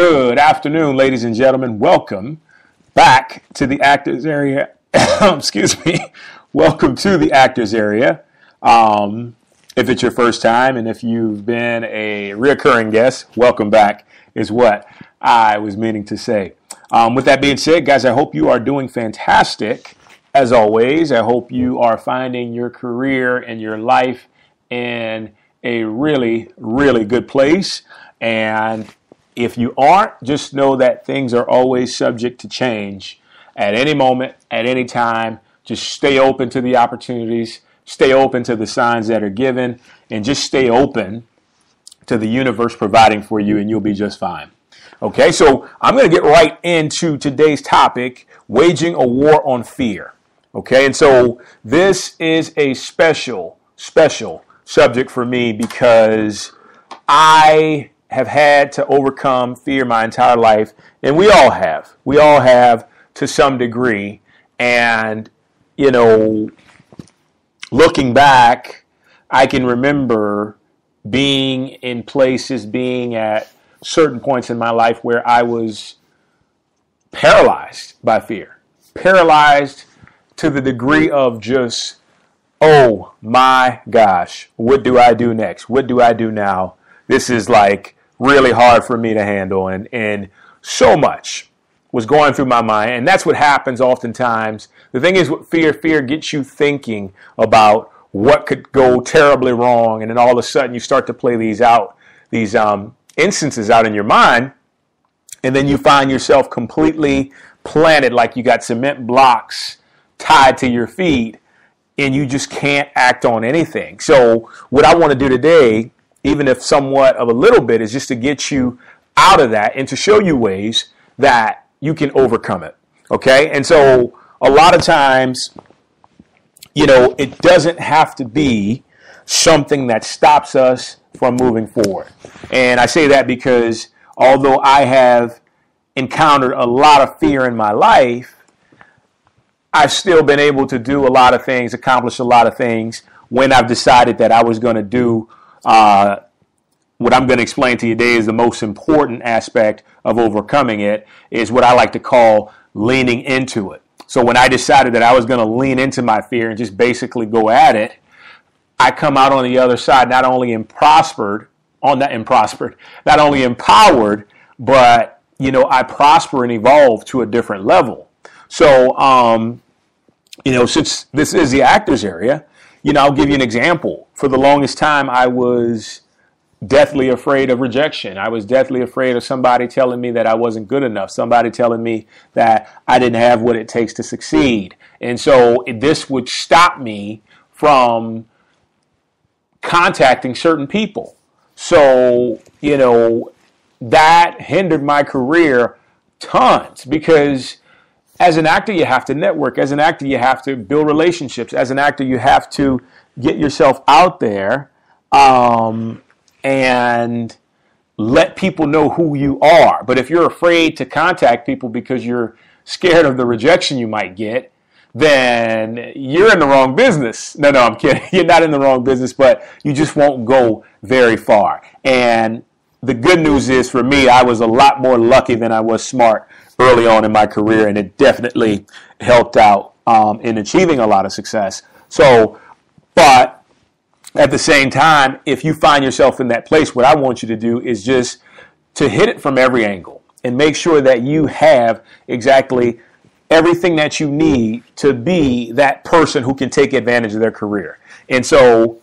Good afternoon, ladies and gentlemen. Welcome back to the Actors Area. Excuse me. Welcome to the Actors Area. If it's your first time and if you've been a recurring guest, welcome back is what I was meaning to say. With that being said, guys, I hope you are doing fantastic. As always, I hope you are finding your career and your life in a really, really good place. And if you aren't, just know that things are always subject to change at any moment, at any time. Just stay open to the opportunities, stay open to the signs that are given, and just stay open to the universe providing for you, and you'll be just fine. Okay, so I'm going to get right into today's topic, waging a war on fear. Okay, and so this is a special subject for me because I have had to overcome fear my entire life, and we all have. We all have to some degree, and, you know, looking back, I can remember being in places, being at certain points in my life where I was paralyzed by fear. Paralyzed to the degree of just, oh my gosh, what do I do next? What do I do now? This is like really hard for me to handle. And so much was going through my mind. And that's what happens oftentimes. The thing is with fear gets you thinking about what could go terribly wrong. And then all of a sudden you start to play these instances out in your mind. And then you find yourself completely planted like you got cement blocks tied to your feet. And you just can't act on anything. So what I want to do today, even if somewhat of a little bit, is just to get you out of that and to show you ways that you can overcome it. Okay? And so a lot of times, you know, it doesn't have to be something that stops us from moving forward. And I say that because although I have encountered a lot of fear in my life, I've still been able to do a lot of things, accomplish a lot of things when I've decided that I was going to do what I'm going to explain to you today is the most important aspect of overcoming it is what I like to call leaning into it. So when I decided that I was going to lean into my fear and just basically go at it, I come out on the other side not only empowered, but, you know, I prosper and evolve to a different level. So, you know, since this is the actors area, you know, I'll give you an example. For the longest time, I was deathly afraid of rejection. I was deathly afraid of somebody telling me that I wasn't good enough, somebody telling me that I didn't have what it takes to succeed. And so this would stop me from contacting certain people. So, you know, that hindered my career tons because as an actor, you have to network. As an actor, you have to build relationships. As an actor, you have to get yourself out there and let people know who you are. But if you're afraid to contact people because you're scared of the rejection you might get, then you're in the wrong business. No, I'm kidding. You're not in the wrong business, but you just won't go very far. And the good news is for me, I was a lot more lucky than I was smart early on in my career, and it definitely helped out in achieving a lot of success. So, but at the same time, if you find yourself in that place, what I want you to do is just to hit it from every angle and make sure that you have exactly everything that you need to be that person who can take advantage of their career. And so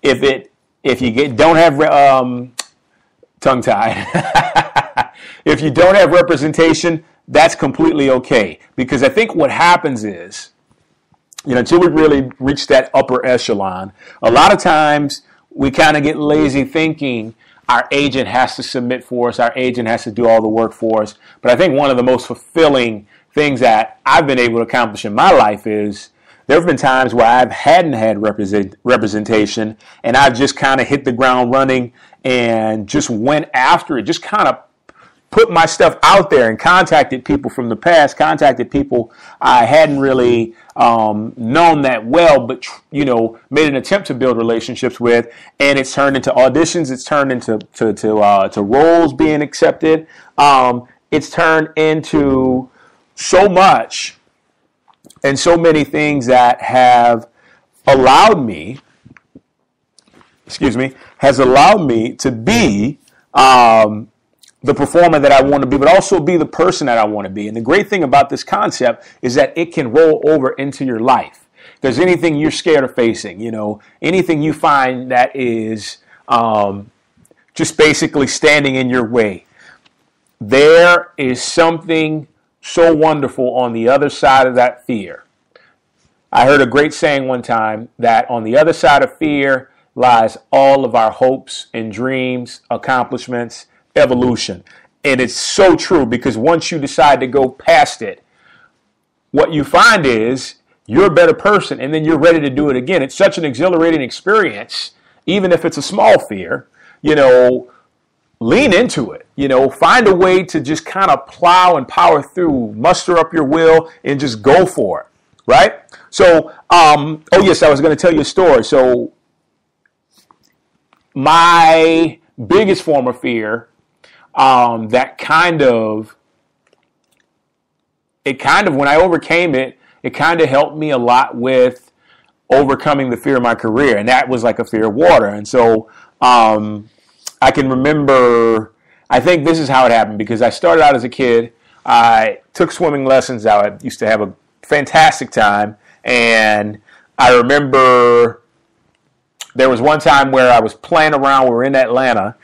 if you don't have tongue-tied, if you don't have representation, that's completely okay. Because I think what happens is, you know, until we really reach that upper echelon, a lot of times we kind of get lazy thinking our agent has to submit for us, our agent has to do all the work for us. But I think one of the most fulfilling things that I've been able to accomplish in my life is there have been times where I hadn't had representation and I've just kind of hit the ground running and just went after it, just kind of put my stuff out there and contacted people from the past, contacted people I hadn't really known that well, but made an attempt to build relationships with, and it's turned into auditions. It's turned into to roles being accepted. It's turned into so much and so many things that have allowed me, to be the performer that I want to be, but also be the person that I want to be. And the great thing about this concept is that it can roll over into your life. If there's anything you're scared of facing, anything you find that is just basically standing in your way, there is something so wonderful on the other side of that fear. I heard a great saying one time that on the other side of fear lies all of our hopes and dreams, accomplishments, evolution. And it's so true, because once you decide to go past it, what you find is you're a better person, and then you're ready to do it again. It's such an exhilarating experience, even if it's a small fear. Lean into it. Find a way to just kind of plow and power through, muster up your will, and just go for it. Right? So, I was going to tell you a story. So, my biggest form of fear, when I overcame it, it kind of helped me a lot with overcoming the fear of my career. And that was like a fear of water. And so, I can remember, I think this is how it happened, because I started out as a kid. I took swimming lessons. I used to have a fantastic time. And I remember there was one time where I was playing around. We were in Atlanta,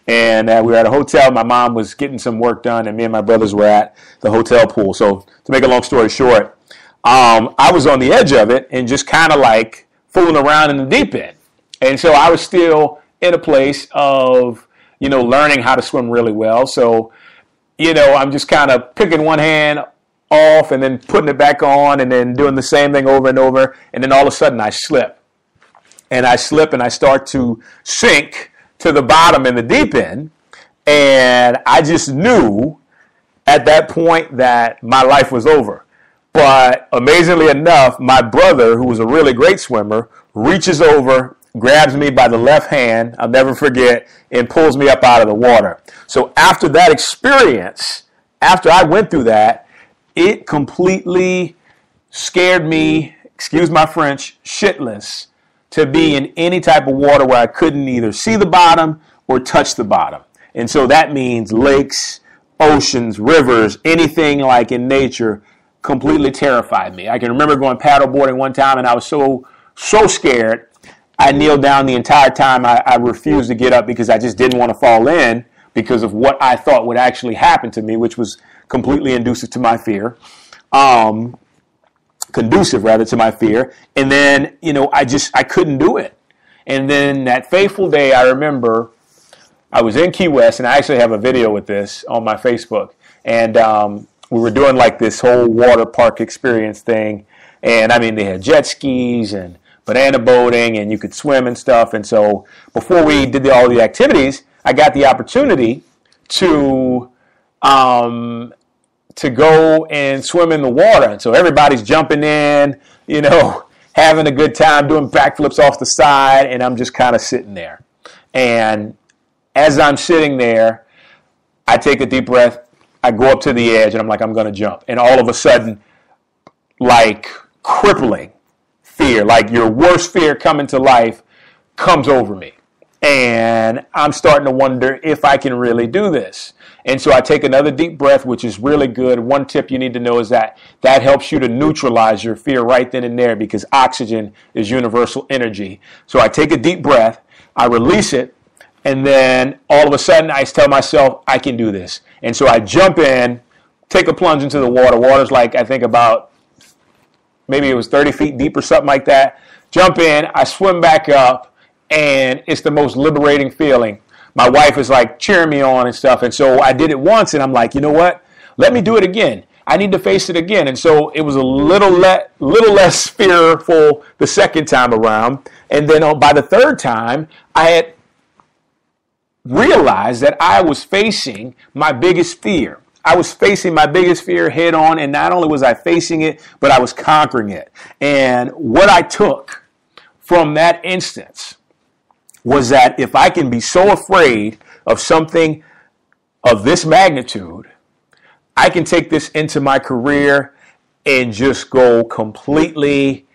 and we were at a hotel. My mom was getting some work done, and me and my brothers were at the hotel pool. So to make a long story short, I was on the edge of it and just kind of like fooling around in the deep end. And so I was still in a place of, learning how to swim really well. So, I'm just kind of picking one hand off and then putting it back on and then doing the same thing over and over. And then all of a sudden I slip. And I start to sink to the bottom in the deep end. And I just knew at that point that my life was over. But amazingly enough, my brother, who was a really great swimmer, reaches over, grabs me by the left hand, I'll never forget, and pulls me up out of the water. So after that experience, after I went through that, it completely scared me, excuse my French, shitless, to be in any type of water where I couldn't either see the bottom or touch the bottom. And so that means lakes, oceans, rivers, anything like in nature completely terrified me. I can remember going paddleboarding one time, and I was so scared, I kneeled down the entire time. I refused to get up because I just didn't want to fall in because of what I thought would actually happen to me, which was completely conducive to my fear. To my fear. And then, I couldn't do it. And then that fateful day, I remember I was in Key West, and I actually have a video with this on my Facebook. And we were doing like this whole water park experience thing. And I mean, they had jet skis and banana boating, and you could swim and stuff. And so before we did all the activities, I got the opportunity to go and swim in the water. And so everybody's jumping in, having a good time, doing backflips off the side, and I'm just kind of sitting there. And as I'm sitting there, I take a deep breath, I go up to the edge, and I'm like, I'm going to jump. And all of a sudden, like crippling fear, like your worst fear coming to life, comes over me. And I'm starting to wonder if I can really do this. And so I take another deep breath, which is really good. One tip you need to know is that helps you to neutralize your fear right then and there, because oxygen is universal energy. So I take a deep breath, I release it, and then all of a sudden I tell myself, I can do this. And so I jump in, take a plunge into the water. Water's like, I think about, maybe it was 30 feet deep or something like that. Jump in, I swim back up, and it's the most liberating feeling. My wife is like cheering me on and stuff. And so I did it once, and I'm like, you know what? Let me do it again. I need to face it again. And so it was a little less fearful the second time around. And then by the third time, I had realized that I was facing my biggest fear. I was facing my biggest fear head on, and not only was I facing it, but I was conquering it. And what I took from that instance was that if I can be so afraid of something of this magnitude, I can take this into my career and just go completely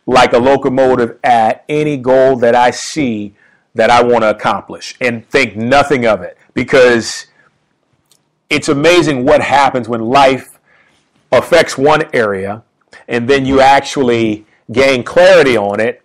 like a locomotive at any goal that I see that I want to accomplish and think nothing of it. Because it's amazing what happens when life affects one area and then you actually gain clarity on it,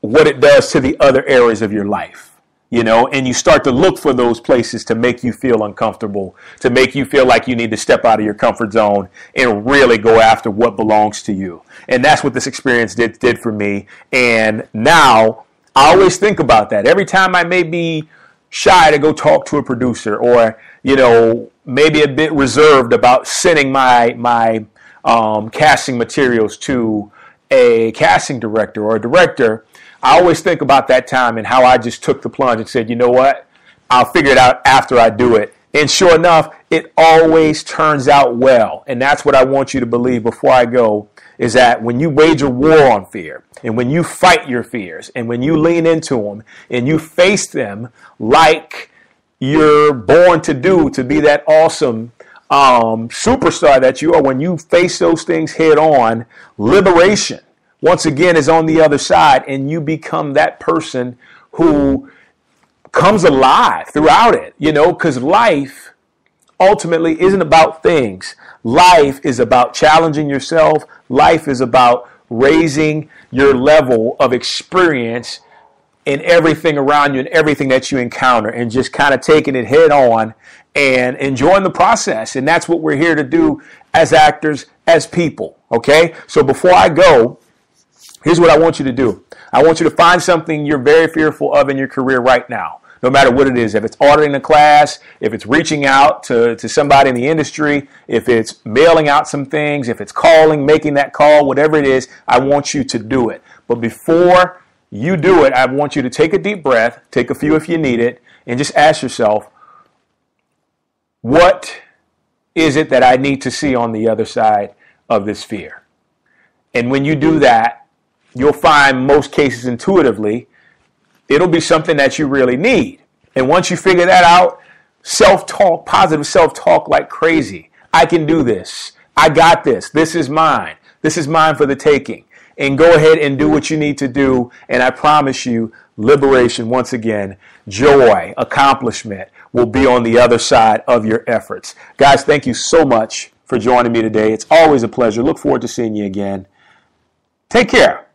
what it does to the other areas of your life, you know, and you start to look for those places to make you feel uncomfortable, to make you feel like you need to step out of your comfort zone and really go after what belongs to you. And that's what this experience did for me. And now I always think about that. Every time I may be shy to go talk to a producer, or, you know, maybe a bit reserved about sending my casting materials to a casting director or a director, I always think about that time and how I just took the plunge and said, you know what, I'll figure it out after I do it. And sure enough, it always turns out well. And that's what I want you to believe before I go, is that when you wage a war on fear, and when you fight your fears, and when you lean into them, and you face them like you're born to do, to be that awesome superstar that you are, when you face those things head on, liberation, once again, is on the other side, and you become that person who comes alive throughout it, you know, because life ultimately isn't about things. Life is about challenging yourself. Life is about raising your level of experience in everything around you and everything that you encounter, and just kind of taking it head on and enjoying the process. And that's what we're here to do as actors, as people. Okay? So before I go, here's what I want you to do. I want you to find something you're very fearful of in your career right now, no matter what it is. If it's ordering a class, if it's reaching out to somebody in the industry, if it's mailing out some things, if it's calling, making that call, whatever it is, I want you to do it. But before you do it, I want you to take a deep breath, take a few if you need it, and just ask yourself, what is it that I need to see on the other side of this fear? And when you do that, you'll find most cases intuitively, it'll be something that you really need. And once you figure that out, self-talk, positive self-talk like crazy. I can do this. I got this. This is mine. This is mine for the taking. And go ahead and do what you need to do. And I promise you, liberation, once again, joy, accomplishment will be on the other side of your efforts. Guys, thank you so much for joining me today. It's always a pleasure. Look forward to seeing you again. Take care.